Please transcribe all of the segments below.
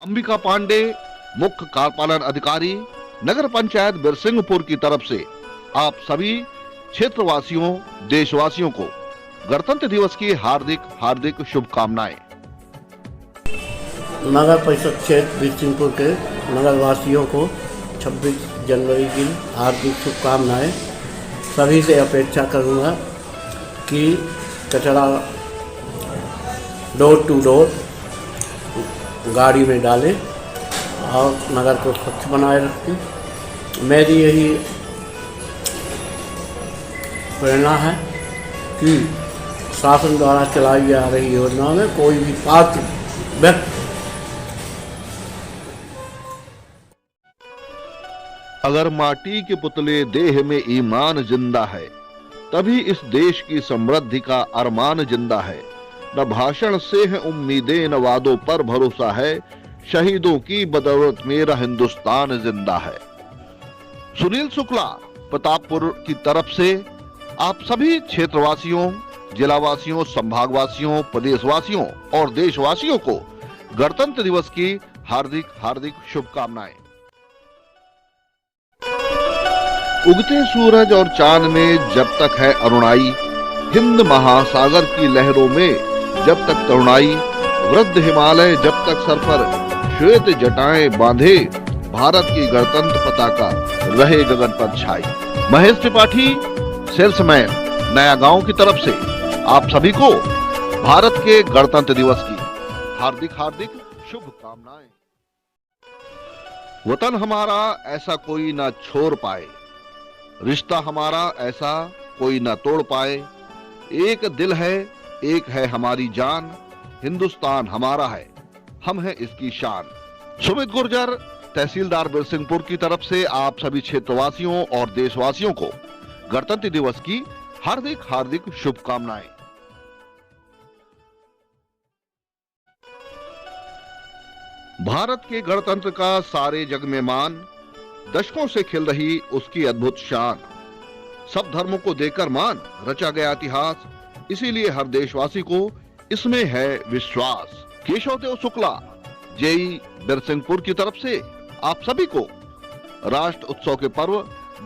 अंबिका पांडे, मुख्य कार्यपालन अधिकारी, नगर पंचायत बिरसिंहपुर की तरफ से आप सभी क्षेत्रवासियों, देशवासियों को गणतंत्र दिवस की हार्दिक हार्दिक शुभकामनाएं। नगर परिषद क्षेत्र बिरसिंहपुर के नगरवासियों को 26 जनवरी की हार्दिक शुभकामनाएं। सभी से अपेक्षा करूंगा कि कचरा डोर टू डोर गाड़ी में डालें और नगर को स्वच्छ बनाए रखें। मेरी यही प्रेरणा है कि शासन द्वारा चलाई जा रही योजना में कोई भी पात्र व्यक्ति अगर माटी के पुतले देह में ईमान जिंदा है, तभी इस देश की समृद्धि का अरमान जिंदा है। न भाषण से है उम्मीदें, न वादों पर भरोसा है, शहीदों की बदौलत मेरा हिंदुस्तान जिंदा है। सुनील शुक्ला, प्रतापपुर की तरफ से आप सभी क्षेत्रवासियों, जिलावासियों, संभागवासियों, प्रदेशवासियों और देशवासियों को गणतंत्र दिवस की हार्दिक हार्दिक शुभकामनाएं। उगते सूरज और चांद में जब तक है अरुणाई, हिंद महासागर की लहरों में जब तक तरुणाई, वृद्ध हिमालय जब तक सर पर श्वेत जटाएं बांधे, भारत की गणतंत्र पताका रहे गगन पर छाई। महेश त्रिपाठी, सेल्समैन, नया गांव की तरफ से आप सभी को भारत के गणतंत्र दिवस की हार्दिक हार्दिक शुभकामनाएं। वतन हमारा ऐसा कोई ना छोड़ पाए, रिश्ता हमारा ऐसा कोई ना तोड़ पाए, एक दिल है, एक है हमारी जान, हिंदुस्तान हमारा है, हम हैं इसकी शान। सुमित गुर्जर, तहसीलदार बिरसिंहपुर की तरफ से आप सभी क्षेत्रवासियों और देशवासियों को गणतंत्र दिवस की हार्दिक हार्दिक शुभकामनाएं। भारत के गणतंत्र का सारे जग में मान, दशकों से खिल रही उसकी अद्भुत शान। सब धर्मों को देकर मान रचा गया इतिहास, इसीलिए हर देशवासी को इसमें है विश्वास। केशव देव शुक्ला, जेई बिरसिंहपुर की तरफ से आप सभी को राष्ट्र उत्सव के पर्व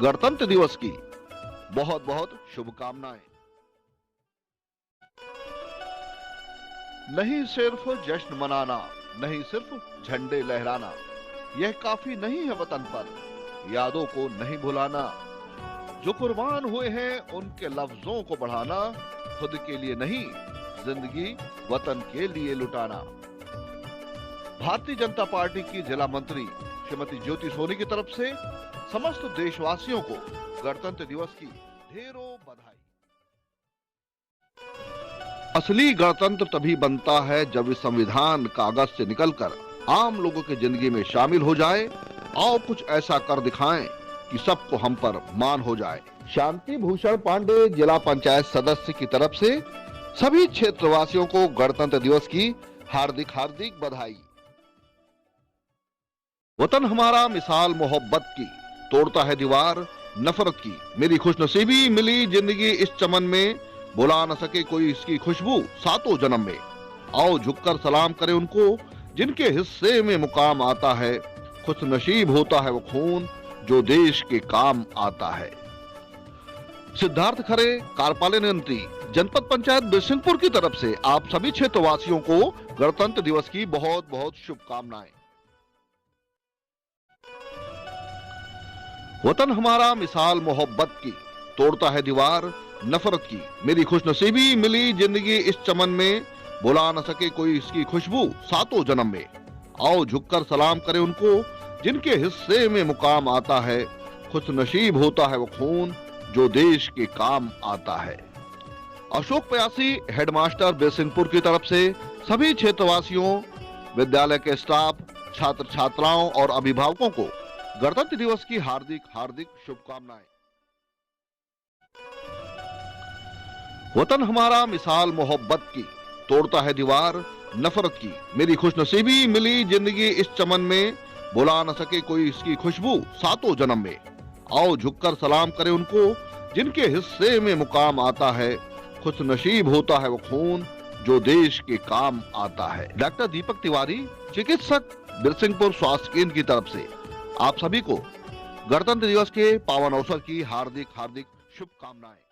गणतंत्र दिवस की बहुत बहुत शुभकामनाएं। नहीं सिर्फ जश्न मनाना, नहीं सिर्फ झंडे लहराना, यह काफी नहीं है वतन पर यादों को नहीं भुलाना। जो कुर्बान हुए हैं उनके लफ्जों को बढ़ाना, खुद के लिए नहीं जिंदगी वतन के लिए लुटाना। भारतीय जनता पार्टी की जिला मंत्री श्रीमती ज्योति सोनी की तरफ से समस्त देशवासियों को गणतंत्र दिवस की ढेरों बधाई। असली गणतंत्र तभी बनता है जब इस संविधान कागज से निकलकर आम लोगों की जिंदगी में शामिल हो जाए। आओ कुछ ऐसा कर दिखाएं कि सबको हम पर मान हो जाए। शांति भूषण पांडे, जिला पंचायत सदस्य की तरफ से सभी क्षेत्रवासियों को गणतंत्र दिवस की हार्दिक हार्दिक बधाई। वतन हमारा मिसाल मोहब्बत की, तोड़ता है दीवार नफरत की, मेरी खुशनसीबी मिली जिंदगी इस चमन में, बुला न सके कोई इसकी खुशबू सातों जन्म में। आओ झुककर सलाम करें उनको जिनके हिस्से में मुकाम आता है, खुश नसीब होता है वो खून जो देश के काम आता है। सिद्धार्थ खरे, कार्यपालन मंत्री, जनपद पंचायत बिरसिंहपुर की तरफ से आप सभी क्षेत्रवासियों को गणतंत्र दिवस की बहुत बहुत शुभकामनाएं। वतन हमारा मिसाल मोहब्बत की, तोड़ता है दीवार नफरत की, मेरी खुशनसीबी मिली जिंदगी इस चमन में, बुला न सके कोई इसकी खुशबू सातों जन्म में। आओ झुककर सलाम करें उनको जिनके हिस्से में मुकाम आता है, खुश नसीब होता है वो खून जो देश के काम आता है। अशोक प्यासी, हेडमास्टर बिरसिंहपुर की तरफ से सभी क्षेत्रवासियों, विद्यालय के स्टाफ, छात्र छात्राओं और अभिभावकों को गणतंत्र दिवस की हार्दिक हार्दिक शुभकामनाएं। वतन हमारा मिसाल मोहब्बत की, तोड़ता है दीवार नफरत की, मेरी खुशनसीबी मिली जिंदगी इस चमन में, बुला न सके कोई इसकी खुशबू सातों जन्म में। आओ झुककर सलाम करें उनको जिनके हिस्से में मुकाम आता है, खुश नसीब होता है वो खून जो देश के काम आता है। डॉक्टर दीपक तिवारी, चिकित्सक, बिरसिंहपुर स्वास्थ्य केंद्र की तरफ से आप सभी को गणतंत्र दिवस के पावन अवसर की हार्दिक हार्दिक शुभकामनाएं।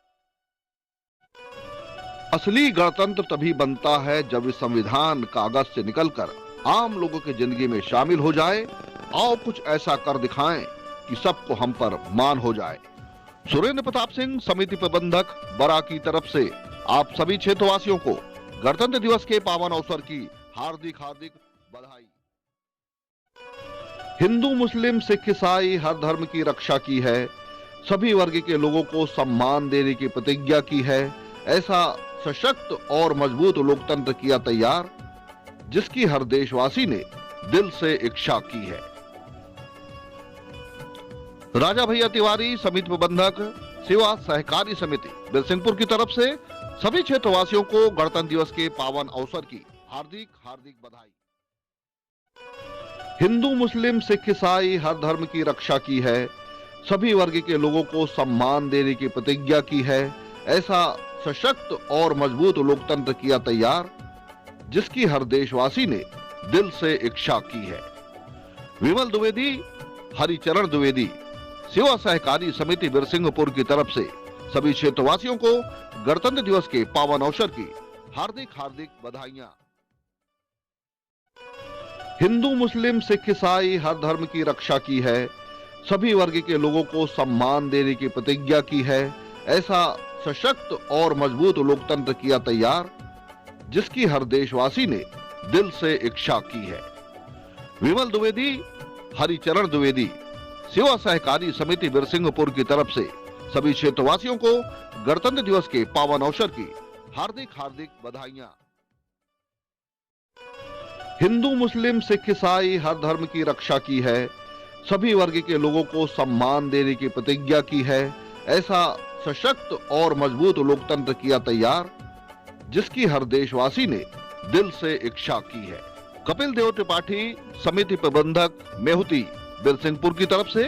असली गणतंत्र तभी बनता है जब इस संविधान कागज से निकलकर आम लोगों की जिंदगी में शामिल हो जाए। आओ कुछ ऐसा कर दिखाएं कि सबको हम पर मान हो जाए। सुरेंद्र प्रताप सिंह, समिति प्रबंधक बरा की तरफ से आप सभी क्षेत्रवासियों को गणतंत्र दिवस के पावन अवसर की हार्दिक हार्दिक बधाई। हिंदू, मुस्लिम, सिख, ईसाई हर धर्म की रक्षा की है, सभी वर्ग के लोगों को सम्मान देने की प्रतिज्ञा की है। ऐसा सशक्त और मजबूत लोकतंत्र किया तैयार, जिसकी हर देशवासी ने दिल से इच्छा की है। राजा भैया तिवारी, समिति प्रबंधक, सेवा सहकारी समिति बिरसिंहपुर की तरफ से सभी क्षेत्रवासियों को गणतंत्र दिवस के पावन अवसर की हार्दिक हार्दिक बधाई। हिंदू, मुस्लिम, सिख, ईसाई हर धर्म की रक्षा की है, सभी वर्ग के लोगों को सम्मान देने की प्रतिज्ञा की है। ऐसा सशक्त और मजबूत लोकतंत्र किया तैयार, जिसकी हर देशवासी ने दिल से इच्छा की है। विमल द्विवेदी, हरिचरण द्विवेदी, सेवा सहकारी समिति बिरसिंहपुर की तरफ से सभी क्षेत्रवासियों को गणतंत्र दिवस के पावन अवसर की हार्दिक हार्दिक बधाइयां। हिंदू, मुस्लिम, सिख, ईसाई हर धर्म की रक्षा की है, सभी वर्ग के लोगों को सम्मान देने की प्रतिज्ञा की है। ऐसा सशक्त और मजबूत लोकतंत्र किया तैयार, जिसकी हर देशवासी ने दिल से इच्छा की है। विमल द्विवेदी, हरिचरण द्विवेदी, सेवा सहकारी समिति बिरसिंहपुर की तरफ से सभी क्षेत्रवासियों को गणतंत्र दिवस के पावन अवसर की हार्दिक हार्दिक बधाइयां। हिंदू, मुस्लिम, सिख, ईसाई हर धर्म की रक्षा की है, सभी वर्ग के लोगों को सम्मान देने की प्रतिज्ञा की है। ऐसा सशक्त और मजबूत लोकतंत्र किया तैयार, जिसकी हर देशवासी ने दिल से इच्छा की है। कपिल देव त्रिपाठी, समिति प्रबंधक मेहुती बिरसिंहपुर की तरफ से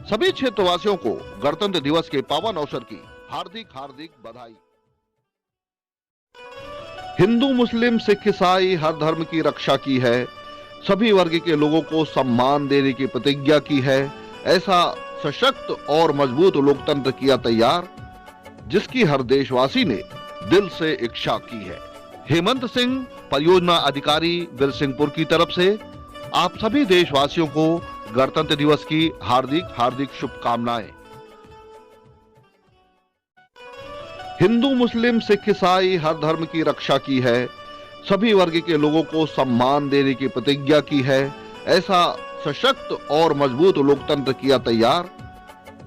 सभी क्षेत्रवासियों को गणतंत्र दिवस के पावन अवसर की हार्दिक हार्दिक बधाई। हिंदू, मुस्लिम, सिख, ईसाई हर धर्म की रक्षा की है, सभी वर्ग के लोगों को सम्मान देने की प्रतिज्ञा की है। ऐसा सशक्त और मजबूत लोकतंत्र किया तैयार, जिसकी हर देशवासी ने दिल से इच्छा की है। हेमंत सिंह, परियोजना अधिकारी बिरसिंहपुर की तरफ से आप सभी देशवासियों को गणतंत्र दिवस की हार्दिक हार्दिक शुभकामनाएं। हिंदू, मुस्लिम, सिख, ईसाई हर धर्म की रक्षा की है, सभी वर्ग के लोगों को सम्मान देने की प्रतिज्ञा की है। ऐसा सशक्त और मजबूत लोकतंत्र किया तैयार,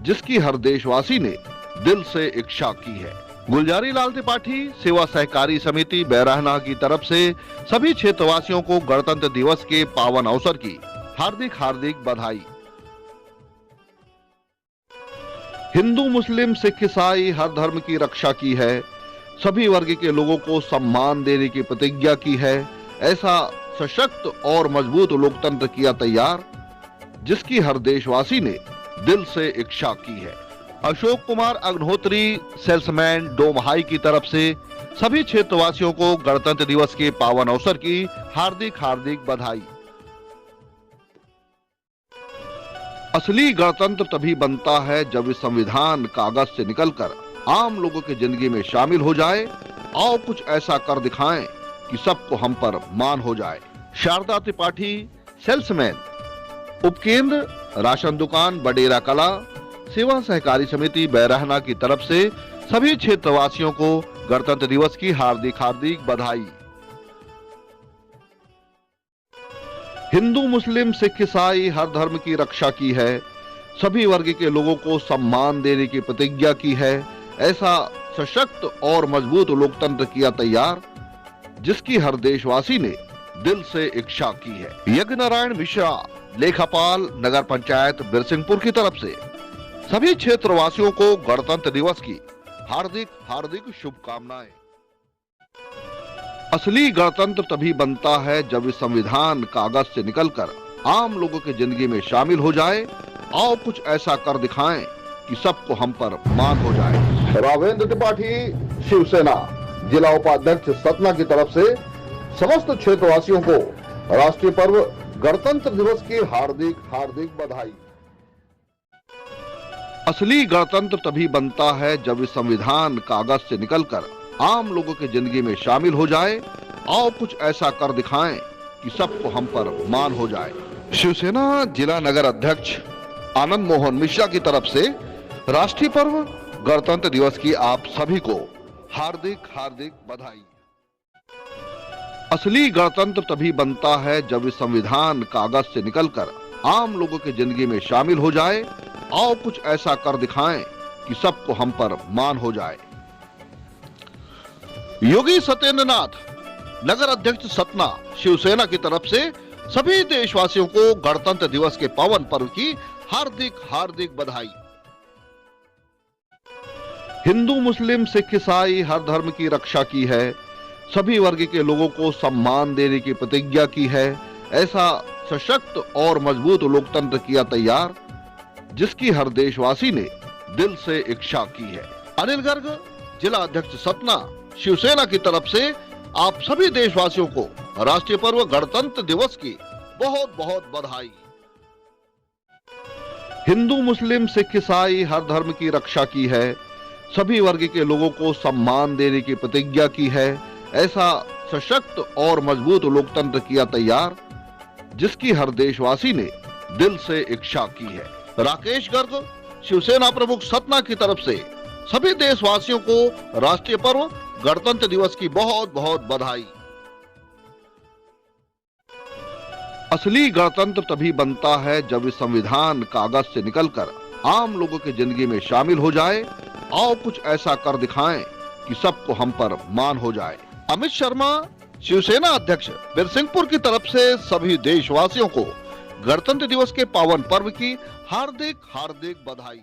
जिसकी हर देशवासी ने दिल से इच्छा की है। गुलजारी लाल त्रिपाठी, सेवा सहकारी समिति बैराहना की तरफ से सभी क्षेत्रवासियों को गणतंत्र दिवस के पावन अवसर की हार्दिक हार्दिक बधाई। हिंदू, मुस्लिम, सिख, ईसाई हर धर्म की रक्षा की है, सभी वर्ग के लोगों को सम्मान देने की प्रतिज्ञा की है। ऐसा सशक्त और मजबूत लोकतंत्र किया तैयार, जिसकी हर देशवासी ने दिल से इच्छा की है। अशोक कुमार अग्निहोत्री, सेल्समैन डोमहाई की तरफ से सभी क्षेत्रवासियों को गणतंत्र दिवस के पावन अवसर की हार्दिक हार्दिक बधाई। असली गणतंत्र तभी बनता है जब इस संविधान कागज से निकलकर आम लोगों की जिंदगी में शामिल हो जाए। आओ कुछ ऐसा कर दिखाएं कि सबको हम पर मान हो जाए। शारदा त्रिपाठी, सेल्समैन, उपकेंद्र राशन दुकान बडेरा कला, सेवा सहकारी समिति बैराहना की तरफ से सभी क्षेत्रवासियों को गणतंत्र दिवस की हार्दिक हार्दिक बधाई। हिंदू, मुस्लिम, सिख, ईसाई हर धर्म की रक्षा की है, सभी वर्ग के लोगों को सम्मान देने की प्रतिज्ञा की है। ऐसा सशक्त और मजबूत लोकतंत्र किया तैयार, जिसकी हर देशवासी ने दिल से इच्छा की है। यज्ञ नारायण मिश्रा, लेखापाल, नगर पंचायत बिरसिंहपुर की तरफ से सभी क्षेत्रवासियों को गणतंत्र दिवस की हार्दिक हार्दिक शुभकामनाएं। असली गणतंत्र तभी बनता है जब इस संविधान कागज से निकलकर आम लोगों की जिंदगी में शामिल हो जाए। आओ कुछ ऐसा कर दिखाएं कि सबको हम पर मान हो जाए। रावेंद्र त्रिपाठी, शिवसेना जिला उपाध्यक्ष सतना की तरफ से समस्त क्षेत्रवासियों को राष्ट्रीय पर्व गणतंत्र दिवस की हार्दिक हार्दिक बधाई। असली गणतंत्र तभी बनता है जब इस संविधान कागज से निकलकर आम लोगों की जिंदगी में शामिल हो जाए। आओ कुछ ऐसा कर दिखाएं कि सबको हम पर मान हो जाए। शिवसेना जिला नगर अध्यक्ष आनंद मोहन मिश्रा की तरफ से राष्ट्रीय पर्व गणतंत्र दिवस की आप सभी को हार्दिक हार्दिक बधाई। असली गणतंत्र तभी बनता है जब इस संविधान कागज से निकलकर आम लोगों की जिंदगी में शामिल हो जाए। आओ कुछ ऐसा कर दिखाएं कि सबको हम पर मान हो जाए। योगी सत्येंद्र नाथ नगर अध्यक्ष सतना शिवसेना की तरफ से सभी देशवासियों को गणतंत्र दिवस के पावन पर्व की हार्दिक हार्दिक बधाई। हिंदू मुस्लिम सिख ईसाई हर धर्म की रक्षा की है, सभी वर्ग के लोगों को सम्मान देने की प्रतिज्ञा की है। ऐसा सशक्त और मजबूत लोकतंत्र किया तैयार जिसकी हर देशवासी ने दिल से इच्छा की है। अनिल गर्ग जिला अध्यक्ष सतना शिवसेना की तरफ से आप सभी देशवासियों को राष्ट्रीय पर्व गणतंत्र दिवस की बहुत बहुत बधाई। हिंदू मुस्लिम सिख ईसाई हर धर्म की रक्षा की है, सभी वर्ग के लोगों को सम्मान देने की प्रतिज्ञा की है। ऐसा सशक्त और मजबूत लोकतंत्र किया तैयार जिसकी हर देशवासी ने दिल से इच्छा की है। राकेश गर्ग शिवसेना प्रमुख सतना की तरफ से सभी देशवासियों को राष्ट्रीय पर्व गणतंत्र दिवस की बहुत बहुत बधाई। असली गणतंत्र तभी बनता है जब इस संविधान कागज से निकलकर आम लोगों की जिंदगी में शामिल हो जाए। आओ कुछ ऐसा कर दिखाएं कि सबको हम पर मान हो जाए। अमित शर्मा शिवसेना अध्यक्ष बिरसिंहपुर की तरफ से सभी देशवासियों को गणतंत्र दिवस के पावन पर्व की हार्दिक हार्दिक बधाई।